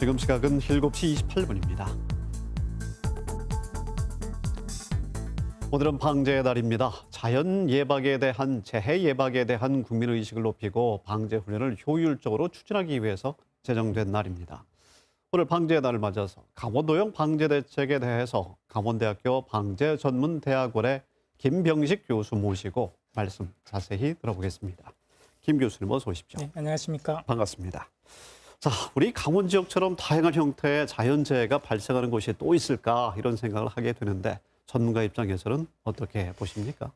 지금 시각은 7시 28분입니다. 오늘은 방제의 날입니다. 자연 예방에 대한 재해 예방에 대한 국민의식을 높이고 방제 훈련을 효율적으로 추진하기 위해서 제정된 날입니다. 오늘 방제의 날을 맞아서 강원도형 방제 대책에 대해서 강원대학교 방제전문대학원의 김병식 교수 모시고 말씀 자세히 들어보겠습니다. 김 교수님 어서 오십시오. 네, 안녕하십니까. 반갑습니다. 자, 우리 강원 지역처럼 다양한 형태의 자연재해가 발생하는 곳이 또 있을까 이런 생각을 하게 되는데 전문가 입장에서는 어떻게 보십니까?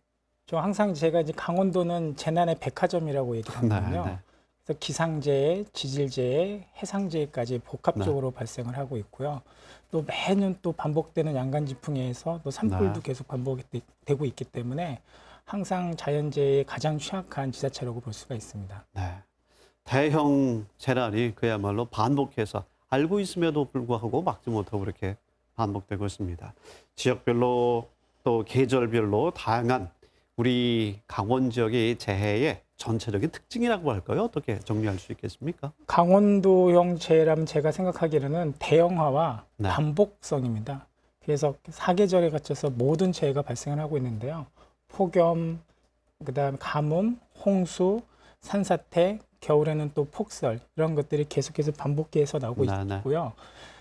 저 항상 제가 이제 강원도는 재난의 백화점이라고 얘기를 하거든요. 네. 그래서 기상재해, 지질재해, 해상재해까지 복합적으로 발생을 하고 있고요. 또 매년 또 반복되는 양간지풍에 의해서 또 산불도 계속 반복되고 있기 때문에 항상 자연재해에 가장 취약한 지자체라고 볼 수가 있습니다. 네. 대형 재난이 그야말로 반복해서 알고 있음에도 불구하고 막지 못하고 그렇게 반복되고 있습니다. 지역별로 또 계절별로 다양한 우리 강원 지역의 재해의 전체적인 특징이라고 할까요? 어떻게 정리할 수 있겠습니까? 강원도형 재해라면 제가 생각하기로는 대형화와 네. 반복성입니다. 그래서 사계절에 거쳐서 모든 재해가 발생을 하고 있는데요. 폭염, 그다음 가뭄, 홍수, 산사태, 겨울에는 또 폭설 이런 것들이 계속해서 반복해서 나오고 있고요.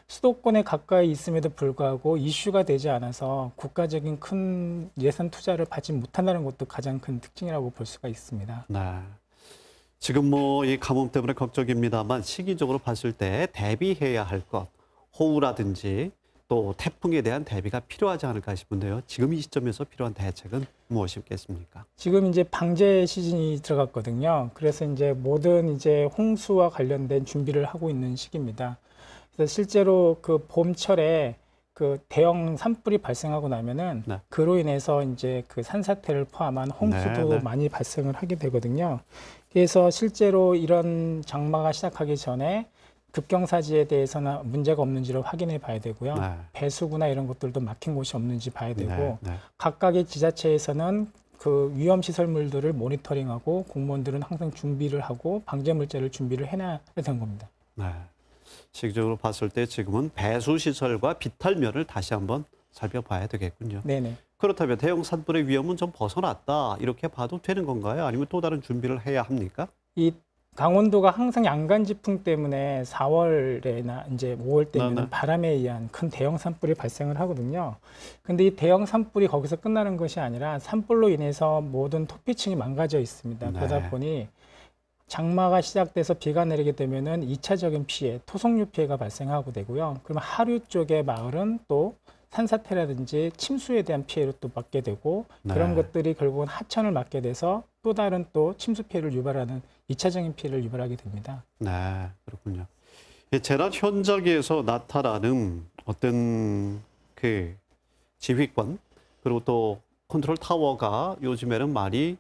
수도권에 가까이 있음에도 불구하고 이슈가 되지 않아서 국가적인 큰 예산 투자를 받지 못한다는 것도 가장 큰 특징이라고 볼 수가 있습니다. 네. 지금 뭐 이 가뭄 때문에 걱정입니다만 시기적으로 봤을 때 대비해야 할 것, 호우라든지 또 태풍에 대한 대비가 필요하지 않을까 싶은데요. 지금 이 시점에서 필요한 대책은 무엇이겠습니까? 지금 이제 방제 시즌이 들어갔거든요. 그래서 이제 모든 이제 홍수와 관련된 준비를 하고 있는 시기입니다. 그래서 실제로 그 봄철에 그 대형 산불이 발생하고 나면은 네. 그로 인해서 이제 그 산사태를 포함한 홍수도 많이 발생을 하게 되거든요. 그래서 실제로 이런 장마가 시작하기 전에 급경사지에 대해서는 문제가 없는지를 확인해 봐야 되고요. 네. 배수구나 이런 것들도 막힌 곳이 없는지 봐야 되고 네. 각각의 지자체에서는 그 위험시설물들을 모니터링하고 공무원들은 항상 준비를 하고 방제물자를 준비를 해놔야 되는 겁니다. 네. 시기적으로 봤을 때 지금은 배수시설과 비탈면을 다시 한번 살펴봐야 되겠군요. 네네. 그렇다면 대형 산불의 위험은 좀 벗어났다 이렇게 봐도 되는 건가요? 아니면 또 다른 준비를 해야 합니까? 이 강원도가 항상 양간지풍 때문에 4월에나 이제 5월 때면 바람에 의한 큰 대형 산불이 발생을 하거든요. 근데 이 대형 산불이 거기서 끝나는 것이 아니라 산불로 인해서 모든 토피층이 망가져 있습니다. 그러다 보니 장마가 시작돼서 비가 내리게 되면은 2차적인 피해, 토속류 피해가 발생하고 되고요. 그러면 하류 쪽의 마을은 또 산사태라든지 침수에 대한 피해를 또 받게 되고 그런 것들이 결국은 하천을 맞게 돼서 또 다른 또 침수 피해를 유발하는 2차적인 피해를 유발하게 됩니다. 네, 그렇군요. 재난 현장에서 나타나는 어떤 그 지휘권 그리고 또 컨트롤 타워가 요즘에는 많이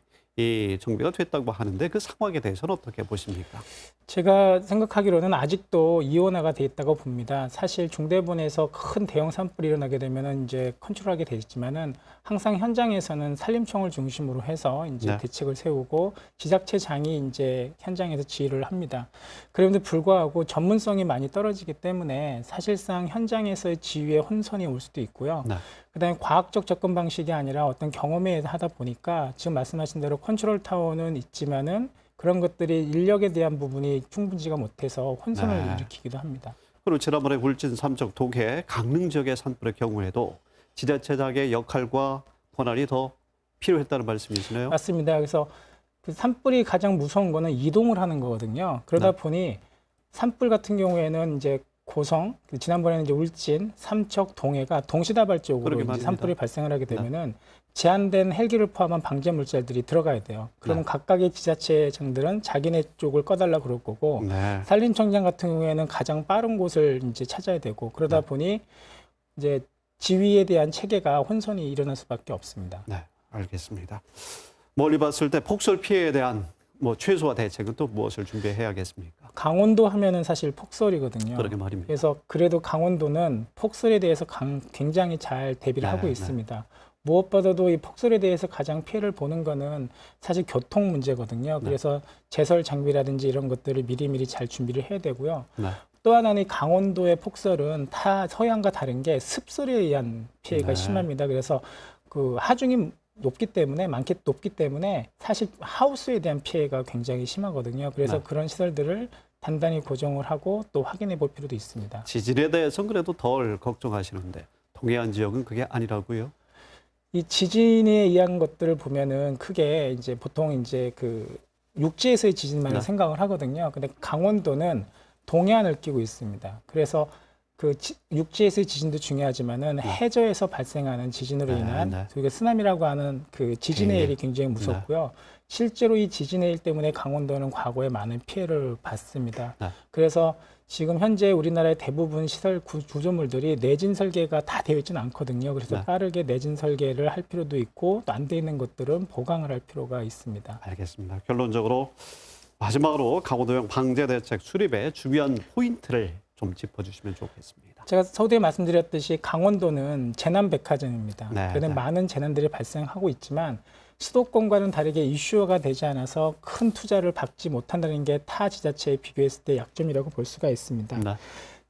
정비가 됐다고 하는데 그 상황에 대해서는 어떻게 보십니까? 제가 생각하기로는 아직도 이원화가 돼 있다고 봅니다. 사실 중대본에서 큰 대형 산불이 일어나게 되면은 이제 컨트롤하게 되지만은 항상 현장에서는 산림청을 중심으로 해서 이제 대책을 세우고 지자체장이 이제 현장에서 지휘를 합니다. 그런데 불구하고 전문성이 많이 떨어지기 때문에 사실상 현장에서의 지휘에 혼선이 올 수도 있고요. 그다음에 과학적 접근 방식이 아니라 어떤 경험에 의해서 하다 보니까 지금 말씀하신 대로 컨트롤 타워는 있지만은 그런 것들이 인력에 대한 부분이 충분치가 못해서 혼선을 일으키기도 합니다. 그리고 지난번에 울진, 삼척, 동해, 강릉 지역의 산불의 경우에도 지자체장의 역할과 권한이 더 필요했다는 말씀이시네요. 맞습니다. 그래서 그 산불이 가장 무서운 거는 이동을 하는 거거든요. 그러다 보니 산불 같은 경우에는 이제 고성, 지난번에는 이제 울진, 삼척, 동해가 동시다발적으로 이제 산불이 발생을 하게 되면은 제한된 헬기를 포함한 방제 물자들이 들어가야 돼요. 그러면 각각의 지자체장들은 자기네 쪽을 꺼달라 그럴 거고 산림청장 같은 경우에는 가장 빠른 곳을 이제 찾아야 되고 그러다 보니 이제 지휘에 대한 체계가 혼선이 일어날 수밖에 없습니다. 네, 알겠습니다. 멀리 봤을 때 폭설 피해에 대한 뭐 최소화 대책은 또 무엇을 준비해야겠습니까? 강원도 하면은 사실 폭설이거든요. 그러게 말입니다. 그래서 그래도 강원도는 폭설에 대해서 굉장히 잘 대비를 하고 있습니다. 무엇보다도 이 폭설에 대해서 가장 피해를 보는 거는 사실 교통 문제거든요. 그래서 제설 장비라든지 이런 것들을 미리미리 잘 준비를 해야 되고요. 또 하나는 이 강원도의 폭설은 타 서해안과 다른 게 습설에 의한 피해가 네. 심합니다. 그래서 그 하중이 높기 때문에 사실 하우스에 대한 피해가 굉장히 심하거든요. 그래서 네. 그런 시설들을 단단히 고정을 하고 또 확인해 볼 필요도 있습니다. 지질에 대해서는 그래도 덜 걱정하시는데 동해안 지역은 그게 아니라고요? 이 지진에 의한 것들을 보면은 크게 이제 보통 이제 그 육지에서의 지진만 네. 생각을 하거든요. 근데 강원도는 동해안을 끼고 있습니다. 그래서 그 육지에서의 지진도 중요하지만은 해저에서 발생하는 지진으로 네, 인한 네. 우리가 쓰나미라고 하는 그 지진의 네. 일이 굉장히 무섭고요. 실제로 이 지진의 일 때문에 강원도는 과거에 많은 피해를 봤습니다. 네. 그래서 지금 현재 우리나라의 대부분 시설 구조물들이 내진 설계가 다 되어 있지는 않거든요. 그래서 네. 빠르게 내진 설계를 할 필요도 있고 또 안 돼 있는 것들은 보강을 할 필요가 있습니다. 알겠습니다. 결론적으로 마지막으로 강원도형 방제 대책 수립의 중요한 포인트를 좀 짚어주시면 좋겠습니다. 제가 서두에 말씀드렸듯이 강원도는 재난 백화점입니다. 네, 그래서 네. 많은 재난들이 발생하고 있지만 수도권과는 다르게 이슈화가 되지 않아서 큰 투자를 받지 못한다는 게 타 지자체에 비교했을 때 약점이라고 볼 수가 있습니다. 네.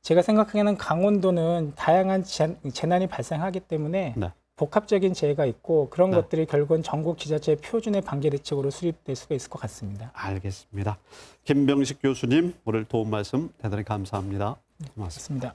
제가 생각하기에는 강원도는 다양한 재난이 발생하기 때문에 네. 복합적인 재해가 있고 그런 네. 것들이 결국은 전국 지자체의 표준의 방제 대책으로 수립될 수가 있을 것 같습니다. 알겠습니다. 김병식 교수님 오늘 도움 말씀 대단히 감사합니다. 고맙습니다. 그렇습니다.